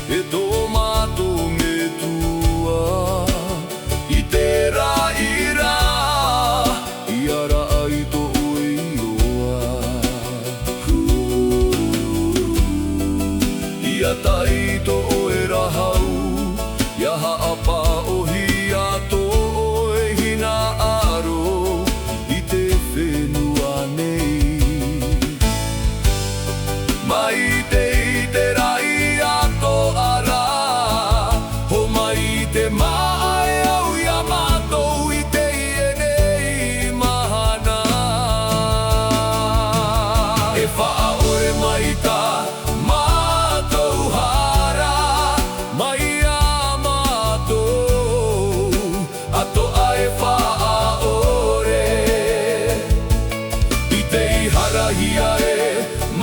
e tō mātou me tua I te rā I rā I ara ai tō ui oa Ia tai tō oe rahau Ia haapa ohi a tō oe hina aro I te whenua nei Mai I te rai a tō ara Ho mai te maae au ia mātou I te ienei mahana E whaaore mai ka mātou hara Mai a mātou A toa e whaaore I te ihara hia e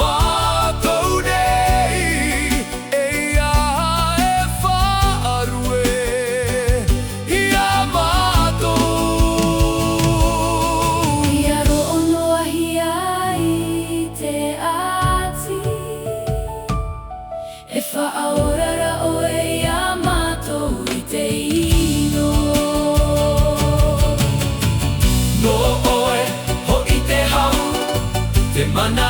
mātou nei E ia e whaarue Ia mātou Ia roonoa hia I te ati E whaaorara oe ia mātou I te ino No oe ho I te hau Te mana